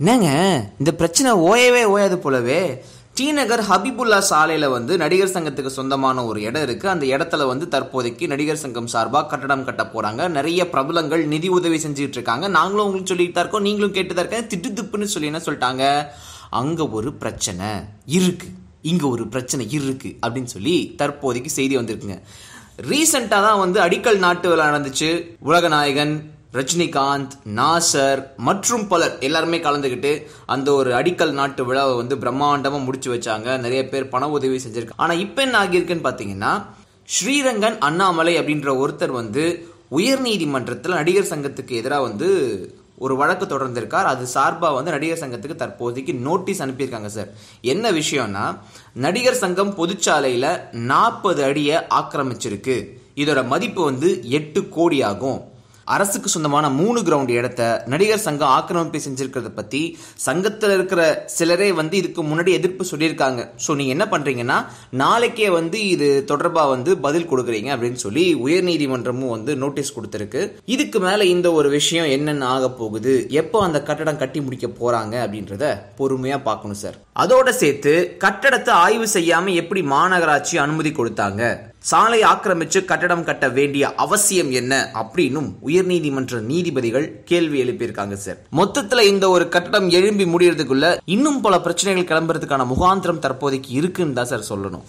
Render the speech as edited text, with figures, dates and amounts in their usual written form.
என்னங்க இந்த பிரச்சனை ஓயவே ஓயாது போலவே. டி நகர் ஹபிபுல்லா சாலையில நடிகர் சங்கத்துக்கு சொந்தமான ஒரு இடம் இருக்கு. அந்த இடத்துல தற்போதைக்கு நடிகர் சங்கம் சார்பா கட்டடம் கட்ட போறாங்க. நிறைய பிரபலங்கள் நிதி உதவி செஞ்சுட்டு இருக்காங்க. நாங்களும் உங்களுக்கு சொல்லிட்டு தான் இருக்கோம், நீங்களும் கேட்டு தான் இருக்க. திட்டு திப்புன்னு சொல்லி என்ன சொல்லிட்டாங்க, அங்க ஒரு பிரச்சனை இருக்கு, இங்க ஒரு பிரச்சனை இருக்கு அப்படின்னு சொல்லி தற்போதைக்கு செய்தி வந்திருக்குங்க. ரீசெண்டா தான் அடிக்கல் நாட்டு விழா நடந்துச்சு. உலகநாயகன், ரஜினிகாந்த், நாசர் மற்றும் பலர் எல்லாருமே கலந்துக்கிட்டு அந்த ஒரு அடிக்கல் நாட்டு விழாவை பிரம்மாண்டமா முடிச்சு வச்சாங்க. நிறைய பேர் பண உதவி செஞ்சிருக்காங்க. ஆனா இப்ப என்ன ஆகியிருக்குன்னு பாத்தீங்கன்னா, ஸ்ரீரங்கன் அண்ணாமலை அப்படின்ற ஒருத்தர் உயர்நீதிமன்றத்தில் நடிகர் சங்கத்துக்கு எதிராக ஒரு வழக்கு தொடர்ந்திருக்கார். அது சார்பா நடிகர் சங்கத்துக்கு தற்போதைக்கு நோட்டீஸ் அனுப்பியிருக்காங்க சார். என்ன விஷயம்னா, நடிகர் சங்கம் பொதுச்சாலையில 40 அடியை ஆக்கிரமிச்சிருக்கு. இதோட மதிப்பு 8 கோடி ஆகும். அரசுக்கு சொந்தமான 3 கிரவுண்ட் இடத்த நடிகர் சங்கம் ஆக்கிரமிப்பு செஞ்சிருக்கிறத பத்தி சங்கத்தில் இருக்கிற சிலரே இதுக்கு முன்னாடி எதிர்ப்பு சொல்லியிருக்காங்க. ஸோ நீங்க என்ன பண்றீங்கன்னா, நாளைக்கே இது தொடர்பா பதில் கொடுக்குறீங்க அப்படின்னு சொல்லி உயர்நீதிமன்றமும் நோட்டீஸ் கொடுத்திருக்கு. இதுக்கு மேல இந்த ஒரு விஷயம் என்னென்ன ஆக போகுது, எப்போ அந்த கட்டடம் கட்டி முடிக்க போறாங்க அப்படின்றத பொறுமையா பார்க்கணும் சார். அதோட சேர்த்து கட்டடத்தை ஆய்வு செய்யாம எப்படி மாநகராட்சி அனுமதி கொடுத்தாங்க, சாலை ஆக்கிரமிச்சு கட்டடம் கட்ட வேண்டிய அவசியம் என்ன அப்படின்னும் உயர்நீதிமன்ற நீதிபதிகள் கேள்வி எழுப்பியிருக்காங்க சார். மொத்தத்துல இந்த ஒரு கட்டடம் எழும்பி முடியறதுக்குள்ள இன்னும் பல பிரச்சனைகள் கிளம்புறதுக்கான முகாந்திரம் தற்போதைக்கு இருக்குன்னு தான் சார் சொல்லணும்.